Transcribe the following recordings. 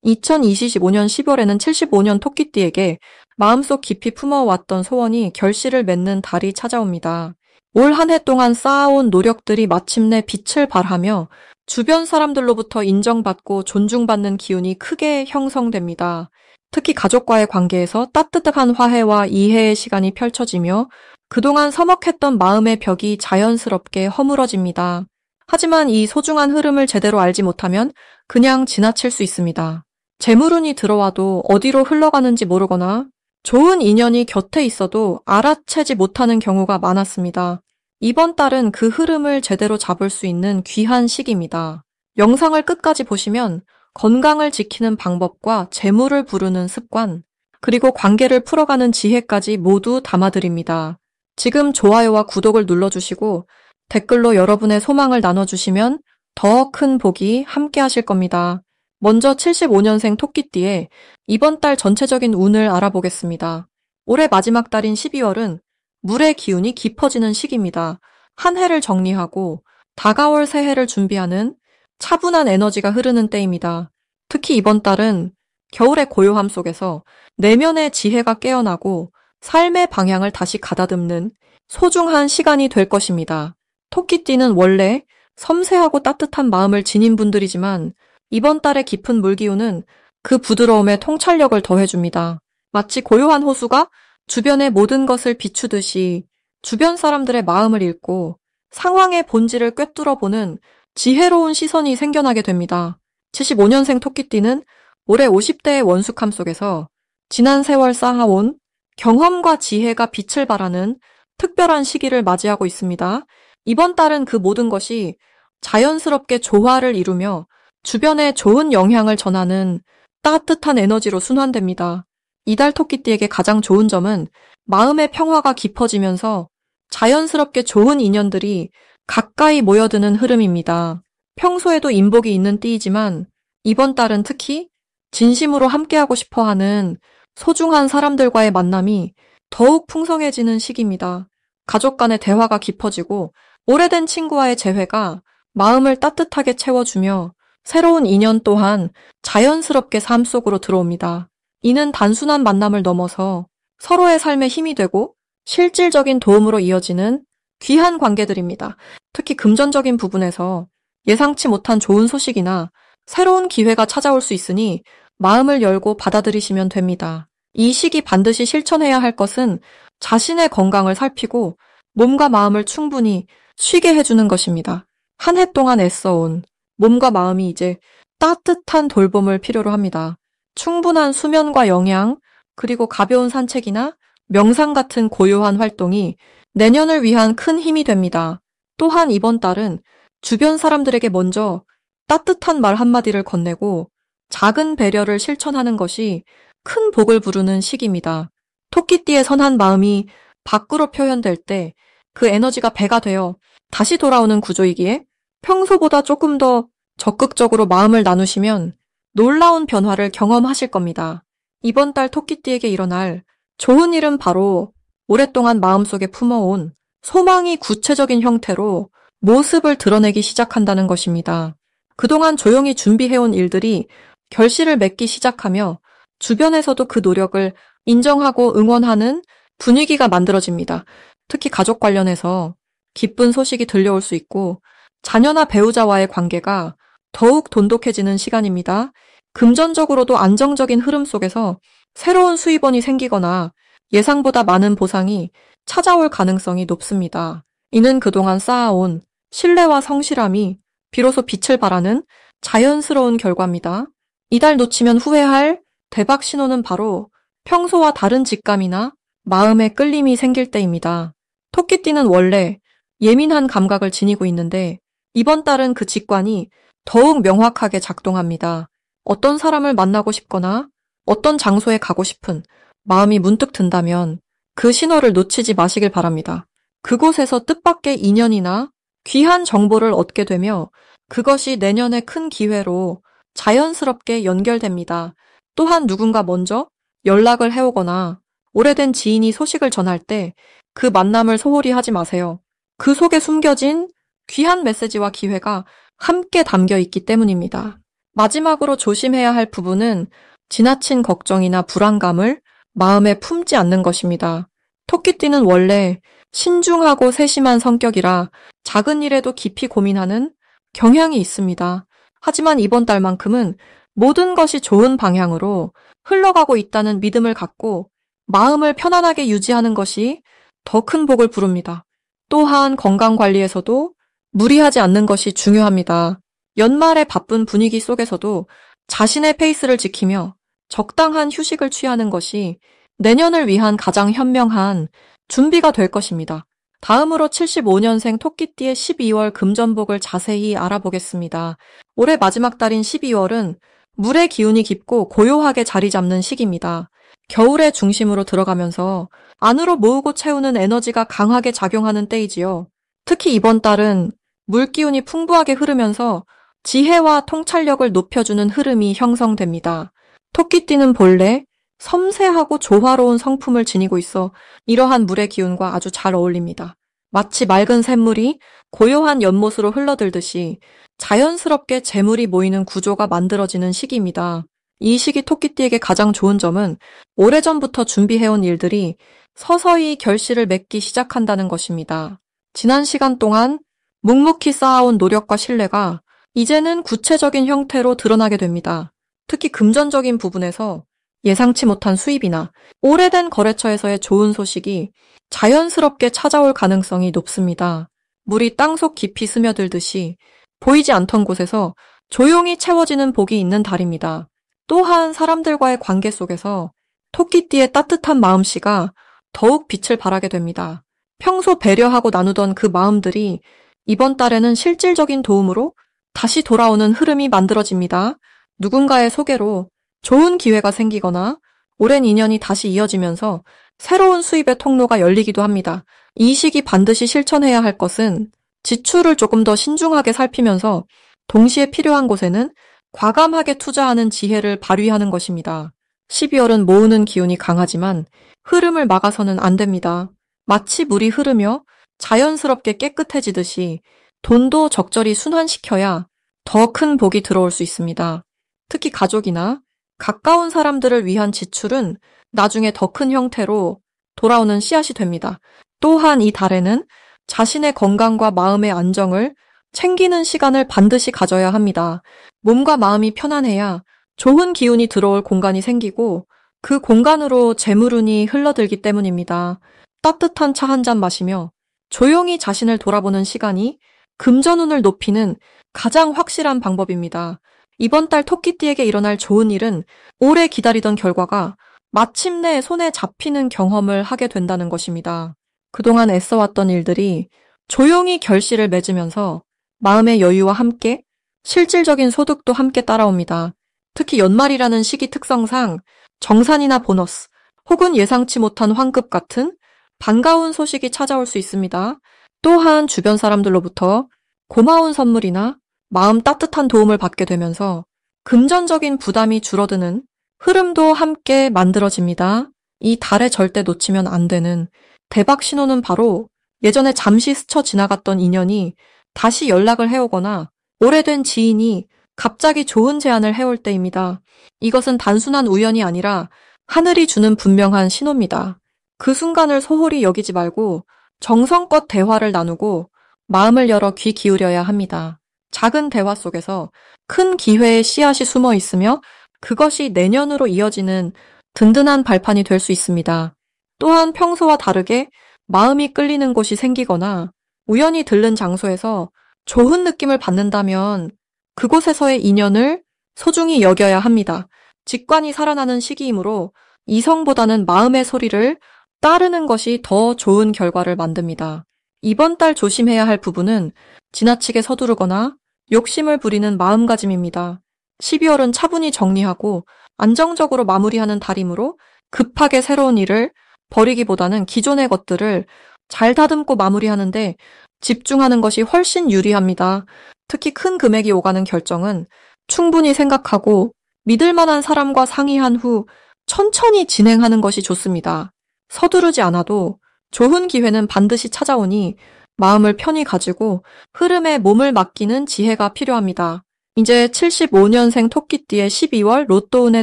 2025년 10월에는 75년 토끼띠에게 마음속 깊이 품어왔던 소원이 결실을 맺는 달이 찾아옵니다. 올 한 해 동안 쌓아온 노력들이 마침내 빛을 발하며 주변 사람들로부터 인정받고 존중받는 기운이 크게 형성됩니다. 특히 가족과의 관계에서 따뜻한 화해와 이해의 시간이 펼쳐지며 그동안 서먹했던 마음의 벽이 자연스럽게 허물어집니다. 하지만 이 소중한 흐름을 제대로 알지 못하면 그냥 지나칠 수 있습니다. 재물운이 들어와도 어디로 흘러가는지 모르거나 좋은 인연이 곁에 있어도 알아채지 못하는 경우가 많았습니다. 이번 달은 그 흐름을 제대로 잡을 수 있는 귀한 시기입니다. 영상을 끝까지 보시면 건강을 지키는 방법과 재물을 부르는 습관, 그리고 관계를 풀어가는 지혜까지 모두 담아드립니다. 지금 좋아요와 구독을 눌러주시고 댓글로 여러분의 소망을 나눠주시면 더 큰 복이 함께 하실 겁니다. 먼저 75년생 토끼띠의 이번 달 전체적인 운을 알아보겠습니다. 올해 마지막 달인 12월은 물의 기운이 깊어지는 시기입니다. 한 해를 정리하고 다가올 새해를 준비하는 차분한 에너지가 흐르는 때입니다. 특히 이번 달은 겨울의 고요함 속에서 내면의 지혜가 깨어나고 삶의 방향을 다시 가다듬는 소중한 시간이 될 것입니다. 토끼띠는 원래 섬세하고 따뜻한 마음을 지닌 분들이지만 이번 달의 깊은 물기운은 그 부드러움에 통찰력을 더해줍니다. 마치 고요한 호수가 주변의 모든 것을 비추듯이 주변 사람들의 마음을 읽고 상황의 본질을 꿰뚫어보는 지혜로운 시선이 생겨나게 됩니다. 75년생 토끼띠는 올해 50대의 원숙함 속에서 지난 세월 쌓아온 경험과 지혜가 빛을 발하는 특별한 시기를 맞이하고 있습니다. 이번 달은 그 모든 것이 자연스럽게 조화를 이루며 주변에 좋은 영향을 전하는 따뜻한 에너지로 순환됩니다. 이달 토끼띠에게 가장 좋은 점은 마음의 평화가 깊어지면서 자연스럽게 좋은 인연들이 가까이 모여드는 흐름입니다. 평소에도 인복이 있는 띠이지만 이번 달은 특히 진심으로 함께하고 싶어하는 소중한 사람들과의 만남이 더욱 풍성해지는 시기입니다. 가족 간의 대화가 깊어지고 오래된 친구와의 재회가 마음을 따뜻하게 채워주며 새로운 인연 또한 자연스럽게 삶 속으로 들어옵니다. 이는 단순한 만남을 넘어서 서로의 삶에 힘이 되고 실질적인 도움으로 이어지는 귀한 관계들입니다. 특히 금전적인 부분에서 예상치 못한 좋은 소식이나 새로운 기회가 찾아올 수 있으니 마음을 열고 받아들이시면 됩니다. 이 시기 반드시 실천해야 할 것은 자신의 건강을 살피고 몸과 마음을 충분히 쉬게 해주는 것입니다. 한 해 동안 애써온 몸과 마음이 이제 따뜻한 돌봄을 필요로 합니다. 충분한 수면과 영양, 그리고 가벼운 산책이나 명상 같은 고요한 활동이 내년을 위한 큰 힘이 됩니다. 또한 이번 달은 주변 사람들에게 먼저 따뜻한 말 한마디를 건네고 작은 배려를 실천하는 것이 큰 복을 부르는 시기입니다. 토끼띠의 선한 마음이 밖으로 표현될 때 그 에너지가 배가 되어 다시 돌아오는 구조이기에 평소보다 조금 더 적극적으로 마음을 나누시면 놀라운 변화를 경험하실 겁니다. 이번 달 토끼띠에게 일어날 좋은 일은 바로 오랫동안 마음속에 품어온 소망이 구체적인 형태로 모습을 드러내기 시작한다는 것입니다. 그동안 조용히 준비해온 일들이 결실을 맺기 시작하며 주변에서도 그 노력을 인정하고 응원하는 분위기가 만들어집니다. 특히 가족 관련해서 기쁜 소식이 들려올 수 있고 자녀나 배우자와의 관계가 더욱 돈독해지는 시간입니다. 금전적으로도 안정적인 흐름 속에서 새로운 수입원이 생기거나 예상보다 많은 보상이 찾아올 가능성이 높습니다. 이는 그동안 쌓아온 신뢰와 성실함이 비로소 빛을 발하는 자연스러운 결과입니다. 이달 놓치면 후회할 대박 신호는 바로 평소와 다른 직감이나 마음의 끌림이 생길 때입니다. 토끼띠는 원래 예민한 감각을 지니고 있는데 이번 달은 그 직관이 더욱 명확하게 작동합니다. 어떤 사람을 만나고 싶거나 어떤 장소에 가고 싶은 마음이 문득 든다면 그 신호를 놓치지 마시길 바랍니다. 그곳에서 뜻밖의 인연이나 귀한 정보를 얻게 되며 그것이 내년의 큰 기회로 자연스럽게 연결됩니다. 또한 누군가 먼저 연락을 해오거나 오래된 지인이 소식을 전할 때 그 만남을 소홀히 하지 마세요. 그 속에 숨겨진 귀한 메시지와 기회가 함께 담겨 있기 때문입니다. 마지막으로 조심해야 할 부분은 지나친 걱정이나 불안감을 마음에 품지 않는 것입니다. 토끼띠는 원래 신중하고 세심한 성격이라 작은 일에도 깊이 고민하는 경향이 있습니다. 하지만 이번 달만큼은 모든 것이 좋은 방향으로 흘러가고 있다는 믿음을 갖고 마음을 편안하게 유지하는 것이 더 큰 복을 부릅니다. 또한 건강 관리에서도 무리하지 않는 것이 중요합니다. 연말의 바쁜 분위기 속에서도 자신의 페이스를 지키며 적당한 휴식을 취하는 것이 내년을 위한 가장 현명한 준비가 될 것입니다. 다음으로 75년생 토끼띠의 12월 금전복을 자세히 알아보겠습니다. 올해 마지막 달인 12월은 물의 기운이 깊고 고요하게 자리 잡는 시기입니다. 겨울의 중심으로 들어가면서 안으로 모으고 채우는 에너지가 강하게 작용하는 때이지요. 특히 이번 달은 물 기운이 풍부하게 흐르면서 지혜와 통찰력을 높여주는 흐름이 형성됩니다. 토끼띠는 본래 섬세하고 조화로운 성품을 지니고 있어 이러한 물의 기운과 아주 잘 어울립니다. 마치 맑은 샘물이 고요한 연못으로 흘러들듯이 자연스럽게 재물이 모이는 구조가 만들어지는 시기입니다. 이 시기 토끼띠에게 가장 좋은 점은 오래전부터 준비해온 일들이 서서히 결실을 맺기 시작한다는 것입니다. 지난 시간 동안 묵묵히 쌓아온 노력과 신뢰가 이제는 구체적인 형태로 드러나게 됩니다. 특히 금전적인 부분에서 예상치 못한 수입이나 오래된 거래처에서의 좋은 소식이 자연스럽게 찾아올 가능성이 높습니다. 물이 땅속 깊이 스며들듯이 보이지 않던 곳에서 조용히 채워지는 복이 있는 달입니다. 또한 사람들과의 관계 속에서 토끼띠의 따뜻한 마음씨가 더욱 빛을 발하게 됩니다. 평소 배려하고 나누던 그 마음들이 이번 달에는 실질적인 도움으로 다시 돌아오는 흐름이 만들어집니다. 누군가의 소개로 좋은 기회가 생기거나 오랜 인연이 다시 이어지면서 새로운 수입의 통로가 열리기도 합니다. 이 시기 반드시 실천해야 할 것은 지출을 조금 더 신중하게 살피면서 동시에 필요한 곳에는 과감하게 투자하는 지혜를 발휘하는 것입니다. 12월은 모으는 기운이 강하지만 흐름을 막아서는 안 됩니다. 마치 물이 흐르며 자연스럽게 깨끗해지듯이 돈도 적절히 순환시켜야 더 큰 복이 들어올 수 있습니다. 특히 가족이나 가까운 사람들을 위한 지출은 나중에 더 큰 형태로 돌아오는 씨앗이 됩니다. 또한 이 달에는 자신의 건강과 마음의 안정을 챙기는 시간을 반드시 가져야 합니다. 몸과 마음이 편안해야 좋은 기운이 들어올 공간이 생기고 그 공간으로 재물운이 흘러들기 때문입니다. 따뜻한 차 한 잔 마시며 조용히 자신을 돌아보는 시간이 금전운을 높이는 가장 확실한 방법입니다. 이번 달 토끼띠에게 일어날 좋은 일은 오래 기다리던 결과가 마침내 손에 잡히는 경험을 하게 된다는 것입니다. 그동안 애써왔던 일들이 조용히 결실을 맺으면서 마음의 여유와 함께 실질적인 소득도 함께 따라옵니다. 특히 연말이라는 시기 특성상 정산이나 보너스 혹은 예상치 못한 환급 같은 반가운 소식이 찾아올 수 있습니다. 또한 주변 사람들로부터 고마운 선물이나 마음 따뜻한 도움을 받게 되면서 금전적인 부담이 줄어드는 흐름도 함께 만들어집니다. 이 달에 절대 놓치면 안 되는 대박 신호는 바로 예전에 잠시 스쳐 지나갔던 인연이 다시 연락을 해오거나 오래된 지인이 갑자기 좋은 제안을 해올 때입니다. 이것은 단순한 우연이 아니라 하늘이 주는 분명한 신호입니다. 그 순간을 소홀히 여기지 말고 정성껏 대화를 나누고 마음을 열어 귀 기울여야 합니다. 작은 대화 속에서 큰 기회의 씨앗이 숨어 있으며 그것이 내년으로 이어지는 든든한 발판이 될 수 있습니다. 또한 평소와 다르게 마음이 끌리는 곳이 생기거나 우연히 들른 장소에서 좋은 느낌을 받는다면 그곳에서의 인연을 소중히 여겨야 합니다. 직관이 살아나는 시기이므로 이성보다는 마음의 소리를 따르는 것이 더 좋은 결과를 만듭니다. 이번 달 조심해야 할 부분은 지나치게 서두르거나 욕심을 부리는 마음가짐입니다. 12월은 차분히 정리하고 안정적으로 마무리하는 달이므로 급하게 새로운 일을 벌이기보다는 기존의 것들을 잘 다듬고 마무리하는데 집중하는 것이 훨씬 유리합니다. 특히 큰 금액이 오가는 결정은 충분히 생각하고 믿을 만한 사람과 상의한 후 천천히 진행하는 것이 좋습니다. 서두르지 않아도 좋은 기회는 반드시 찾아오니 마음을 편히 가지고 흐름에 몸을 맡기는 지혜가 필요합니다. 이제 75년생 토끼띠의 12월 로또 운에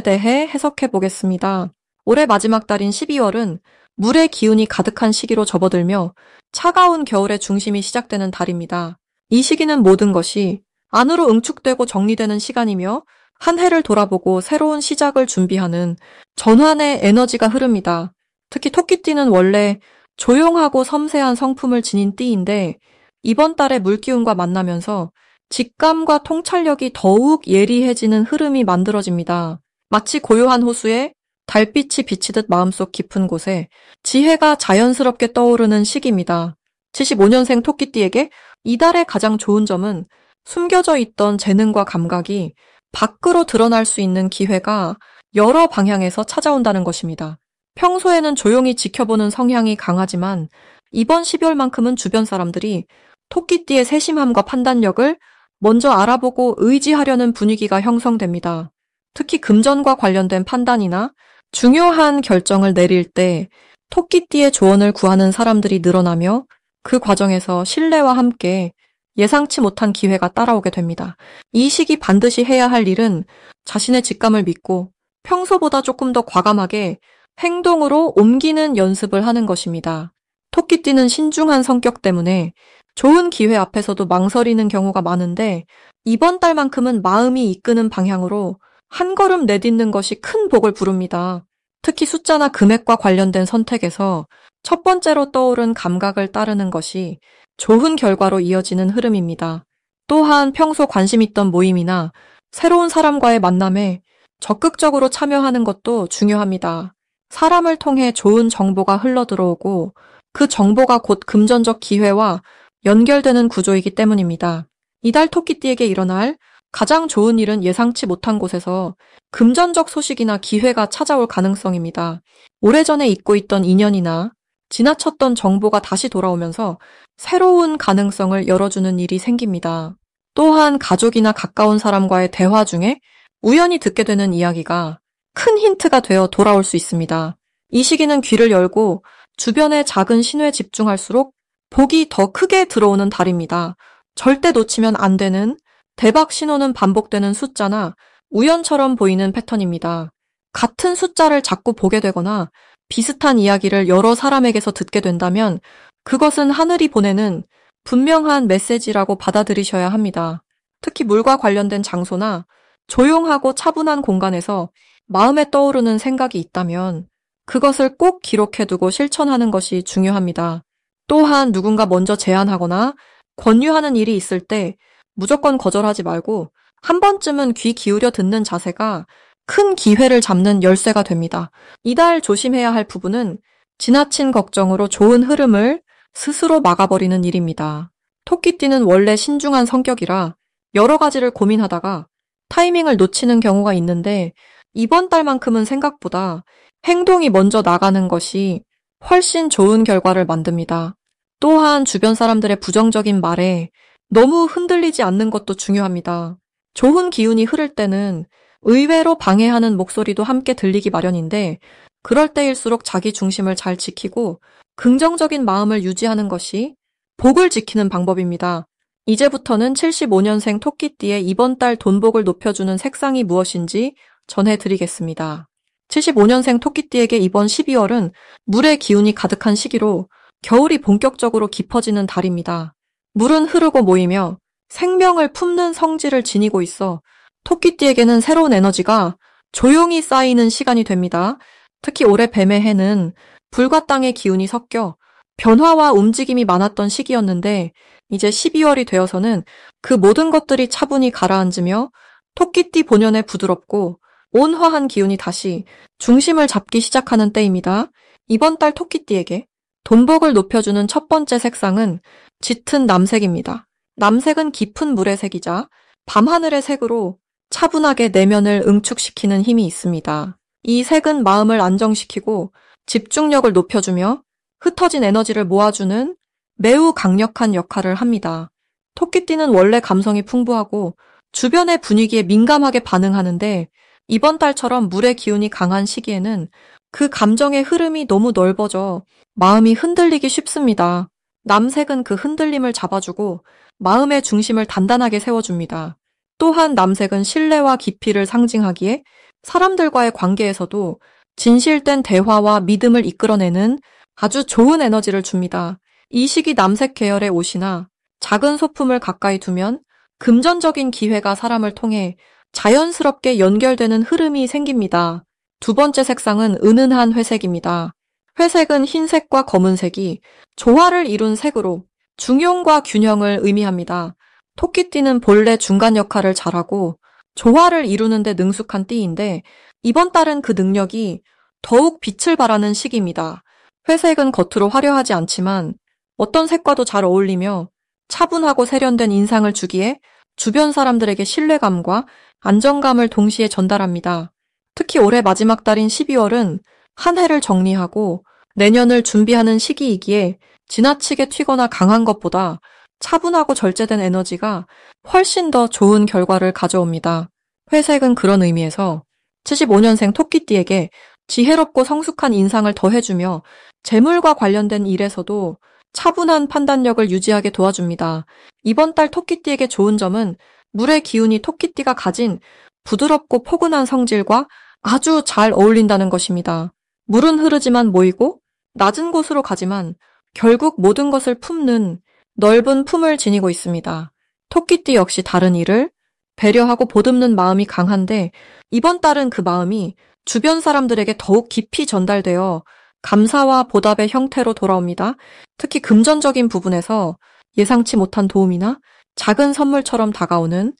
대해 해석해 보겠습니다. 올해 마지막 달인 12월은 물의 기운이 가득한 시기로 접어들며 차가운 겨울의 중심이 시작되는 달입니다. 이 시기는 모든 것이 안으로 응축되고 정리되는 시간이며 한 해를 돌아보고 새로운 시작을 준비하는 전환의 에너지가 흐릅니다. 특히 토끼띠는 원래 조용하고 섬세한 성품을 지닌 띠인데 이번 달에 물기운과 만나면서 직감과 통찰력이 더욱 예리해지는 흐름이 만들어집니다. 마치 고요한 호수에 달빛이 비치듯 마음속 깊은 곳에 지혜가 자연스럽게 떠오르는 시기입니다. 75년생 토끼띠에게 이달의 가장 좋은 점은 숨겨져 있던 재능과 감각이 밖으로 드러날 수 있는 기회가 여러 방향에서 찾아온다는 것입니다. 평소에는 조용히 지켜보는 성향이 강하지만 이번 12월만큼은 주변 사람들이 토끼띠의 세심함과 판단력을 먼저 알아보고 의지하려는 분위기가 형성됩니다. 특히 금전과 관련된 판단이나 중요한 결정을 내릴 때 토끼띠의 조언을 구하는 사람들이 늘어나며 그 과정에서 신뢰와 함께 예상치 못한 기회가 따라오게 됩니다. 이 시기 반드시 해야 할 일은 자신의 직감을 믿고 평소보다 조금 더 과감하게 행동으로 옮기는 연습을 하는 것입니다. 토끼띠는 신중한 성격 때문에 좋은 기회 앞에서도 망설이는 경우가 많은데 이번 달만큼은 마음이 이끄는 방향으로 한 걸음 내딛는 것이 큰 복을 부릅니다. 특히 숫자나 금액과 관련된 선택에서 첫 번째로 떠오른 감각을 따르는 것이 좋은 결과로 이어지는 흐름입니다. 또한 평소 관심 있던 모임이나 새로운 사람과의 만남에 적극적으로 참여하는 것도 중요합니다. 사람을 통해 좋은 정보가 흘러들어오고 그 정보가 곧 금전적 기회와 연결되는 구조이기 때문입니다. 이달 토끼띠에게 일어날 가장 좋은 일은 예상치 못한 곳에서 금전적 소식이나 기회가 찾아올 가능성입니다. 오래전에 잊고 있던 인연이나 지나쳤던 정보가 다시 돌아오면서 새로운 가능성을 열어주는 일이 생깁니다. 또한 가족이나 가까운 사람과의 대화 중에 우연히 듣게 되는 이야기가 큰 힌트가 되어 돌아올 수 있습니다. 이 시기는 귀를 열고 주변의 작은 신호에 집중할수록 복이 더 크게 들어오는 달입니다. 절대 놓치면 안 되는 대박 신호는 반복되는 숫자나 우연처럼 보이는 패턴입니다. 같은 숫자를 자꾸 보게 되거나 비슷한 이야기를 여러 사람에게서 듣게 된다면 그것은 하늘이 보내는 분명한 메시지라고 받아들이셔야 합니다. 특히 물과 관련된 장소나 조용하고 차분한 공간에서 마음에 떠오르는 생각이 있다면 그것을 꼭 기록해두고 실천하는 것이 중요합니다. 또한 누군가 먼저 제안하거나 권유하는 일이 있을 때 무조건 거절하지 말고 한 번쯤은 귀 기울여 듣는 자세가 큰 기회를 잡는 열쇠가 됩니다. 이달 조심해야 할 부분은 지나친 걱정으로 좋은 흐름을 스스로 막아버리는 일입니다. 토끼띠는 원래 신중한 성격이라 여러 가지를 고민하다가 타이밍을 놓치는 경우가 있는데 이번 달만큼은 생각보다 행동이 먼저 나가는 것이 훨씬 좋은 결과를 만듭니다. 또한 주변 사람들의 부정적인 말에 너무 흔들리지 않는 것도 중요합니다. 좋은 기운이 흐를 때는 의외로 방해하는 목소리도 함께 들리기 마련인데 그럴 때일수록 자기 중심을 잘 지키고 긍정적인 마음을 유지하는 것이 복을 지키는 방법입니다. 이제부터는 75년생 토끼띠의 이번 달 돈복을 높여주는 색상이 무엇인지 전해드리겠습니다. 75년생 토끼띠에게 이번 12월은 물의 기운이 가득한 시기로 겨울이 본격적으로 깊어지는 달입니다. 물은 흐르고 모이며 생명을 품는 성질을 지니고 있어 토끼띠에게는 새로운 에너지가 조용히 쌓이는 시간이 됩니다. 특히 올해 뱀의 해는 불과 땅의 기운이 섞여 변화와 움직임이 많았던 시기였는데 이제 12월이 되어서는 그 모든 것들이 차분히 가라앉으며 토끼띠 본연의 부드럽고 온화한 기운이 다시 중심을 잡기 시작하는 때입니다. 이번 달 토끼띠에게 돈복을 높여주는 첫 번째 색상은 짙은 남색입니다. 남색은 깊은 물의 색이자 밤하늘의 색으로 차분하게 내면을 응축시키는 힘이 있습니다. 이 색은 마음을 안정시키고 집중력을 높여주며 흩어진 에너지를 모아주는 매우 강력한 역할을 합니다. 토끼띠는 원래 감성이 풍부하고 주변의 분위기에 민감하게 반응하는데 이번 달처럼 물의 기운이 강한 시기에는 그 감정의 흐름이 너무 넓어져 마음이 흔들리기 쉽습니다. 남색은 그 흔들림을 잡아주고 마음의 중심을 단단하게 세워줍니다. 또한 남색은 신뢰와 깊이를 상징하기에 사람들과의 관계에서도 진실된 대화와 믿음을 이끌어내는 아주 좋은 에너지를 줍니다. 이 시기 남색 계열의 옷이나 작은 소품을 가까이 두면 금전적인 기회가 사람을 통해 자연스럽게 연결되는 흐름이 생깁니다. 두 번째 색상은 은은한 회색입니다. 회색은 흰색과 검은색이 조화를 이룬 색으로 중용과 균형을 의미합니다. 토끼띠는 본래 중간 역할을 잘하고 조화를 이루는 데 능숙한 띠인데 이번 달은 그 능력이 더욱 빛을 발하는 시기입니다. 회색은 겉으로 화려하지 않지만 어떤 색과도 잘 어울리며 차분하고 세련된 인상을 주기에 주변 사람들에게 신뢰감과 안정감을 동시에 전달합니다. 특히 올해 마지막 달인 12월은 한 해를 정리하고 내년을 준비하는 시기이기에 지나치게 튀거나 강한 것보다 차분하고 절제된 에너지가 훨씬 더 좋은 결과를 가져옵니다. 회색은 그런 의미에서 75년생 토끼띠에게 지혜롭고 성숙한 인상을 더해주며 재물과 관련된 일에서도 차분한 판단력을 유지하게 도와줍니다. 이번 달 토끼띠에게 좋은 점은 물의 기운이 토끼띠가 가진 부드럽고 포근한 성질과 아주 잘 어울린다는 것입니다. 물은 흐르지만 모이고 낮은 곳으로 가지만 결국 모든 것을 품는 넓은 품을 지니고 있습니다. 토끼띠 역시 다른 이를 배려하고 보듬는 마음이 강한데 이번 달은 그 마음이 주변 사람들에게 더욱 깊이 전달되어 감사와 보답의 형태로 돌아옵니다. 특히 금전적인 부분에서 예상치 못한 도움이나 작은 선물처럼 다가오는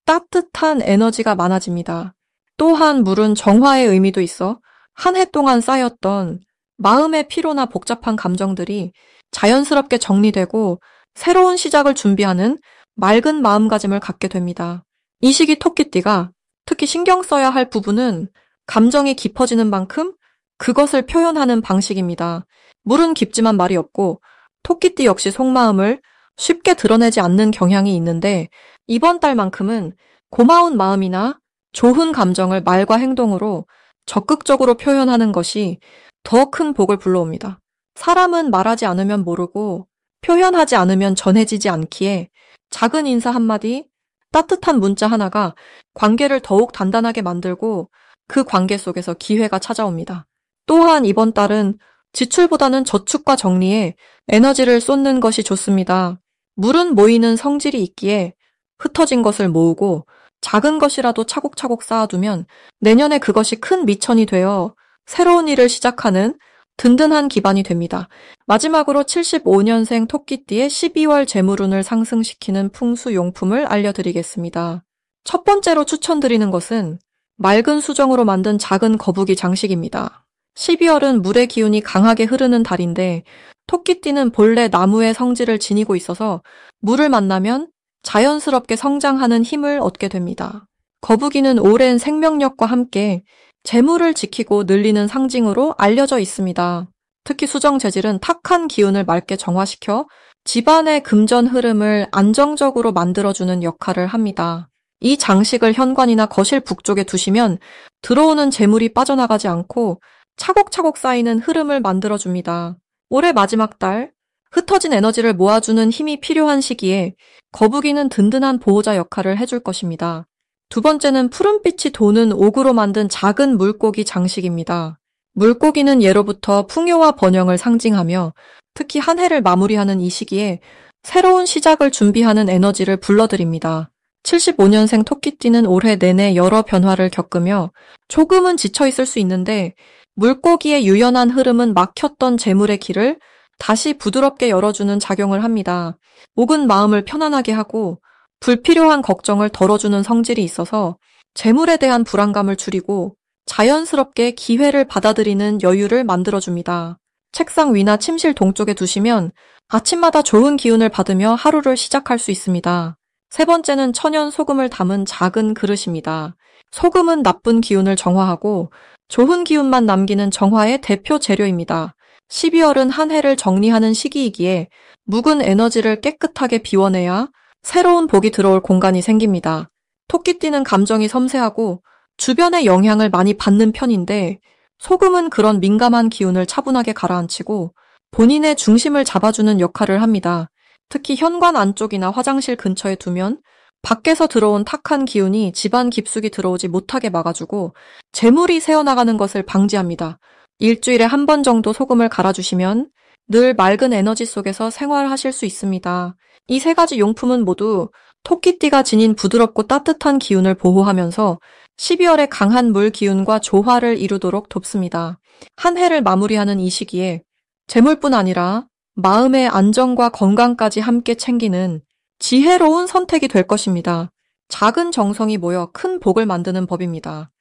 따뜻한 에너지가 많아집니다. 또한 물은 정화의 의미도 있어 한 해 동안 쌓였던 마음의 피로나 복잡한 감정들이 자연스럽게 정리되고 새로운 시작을 준비하는 맑은 마음가짐을 갖게 됩니다. 이 시기 토끼띠가 특히 신경 써야 할 부분은 감정이 깊어지는 만큼 그것을 표현하는 방식입니다. 물은 깊지만 말이 없고 토끼띠 역시 속마음을 쉽게 드러내지 않는 경향이 있는데 이번 달만큼은 고마운 마음이나 좋은 감정을 말과 행동으로 적극적으로 표현하는 것이 더 큰 복을 불러옵니다. 사람은 말하지 않으면 모르고 표현하지 않으면 전해지지 않기에 작은 인사 한마디, 따뜻한 문자 하나가 관계를 더욱 단단하게 만들고 그 관계 속에서 기회가 찾아옵니다. 또한 이번 달은 지출보다는 저축과 정리에 에너지를 쏟는 것이 좋습니다. 물은 모이는 성질이 있기에 흩어진 것을 모으고 작은 것이라도 차곡차곡 쌓아두면 내년에 그것이 큰 미천이 되어 새로운 일을 시작하는 든든한 기반이 됩니다. 마지막으로 75년생 토끼띠의 12월 재물운을 상승시키는 풍수용품을 알려드리겠습니다. 첫 번째로 추천드리는 것은 맑은 수정으로 만든 작은 거북이 장식입니다. 12월은 물의 기운이 강하게 흐르는 달인데 토끼띠는 본래 나무의 성질을 지니고 있어서 물을 만나면 자연스럽게 성장하는 힘을 얻게 됩니다. 거북이는 오랜 생명력과 함께 재물을 지키고 늘리는 상징으로 알려져 있습니다. 특히 수정 재질은 탁한 기운을 맑게 정화시켜 집안의 금전 흐름을 안정적으로 만들어주는 역할을 합니다. 이 장식을 현관이나 거실 북쪽에 두시면 들어오는 재물이 빠져나가지 않고 차곡차곡 쌓이는 흐름을 만들어줍니다. 올해 마지막 달, 흩어진 에너지를 모아주는 힘이 필요한 시기에 거북이는 든든한 보호자 역할을 해줄 것입니다. 두 번째는 푸른빛이 도는 옥으로 만든 작은 물고기 장식입니다. 물고기는 예로부터 풍요와 번영을 상징하며 특히 한 해를 마무리하는 이 시기에 새로운 시작을 준비하는 에너지를 불러들입니다. 75년생 토끼띠는 올해 내내 여러 변화를 겪으며 조금은 지쳐있을 수 있는데 물고기의 유연한 흐름은 막혔던 재물의 길을 다시 부드럽게 열어주는 작용을 합니다. 옥은 마음을 편안하게 하고 불필요한 걱정을 덜어주는 성질이 있어서 재물에 대한 불안감을 줄이고 자연스럽게 기회를 받아들이는 여유를 만들어줍니다. 책상 위나 침실 동쪽에 두시면 아침마다 좋은 기운을 받으며 하루를 시작할 수 있습니다. 세 번째는 천연 소금을 담은 작은 그릇입니다. 소금은 나쁜 기운을 정화하고 좋은 기운만 남기는 정화의 대표 재료입니다. 12월은 한 해를 정리하는 시기이기에 묵은 에너지를 깨끗하게 비워내야 새로운 복이 들어올 공간이 생깁니다. 토끼띠는 감정이 섬세하고 주변의 영향을 많이 받는 편인데 소금은 그런 민감한 기운을 차분하게 가라앉히고 본인의 중심을 잡아주는 역할을 합니다. 특히 현관 안쪽이나 화장실 근처에 두면 밖에서 들어온 탁한 기운이 집안 깊숙이 들어오지 못하게 막아주고 재물이 새어나가는 것을 방지합니다. 일주일에 한 번 정도 소금을 갈아주시면 늘 맑은 에너지 속에서 생활하실 수 있습니다. 이 세 가지 용품은 모두 토끼띠가 지닌 부드럽고 따뜻한 기운을 보호하면서 12월에 강한 물 기운과 조화를 이루도록 돕습니다. 한 해를 마무리하는 이 시기에 재물뿐 아니라 마음의 안정과 건강까지 함께 챙기는 지혜로운 선택이 될 것입니다. 작은 정성이 모여 큰 복을 만드는 법입니다.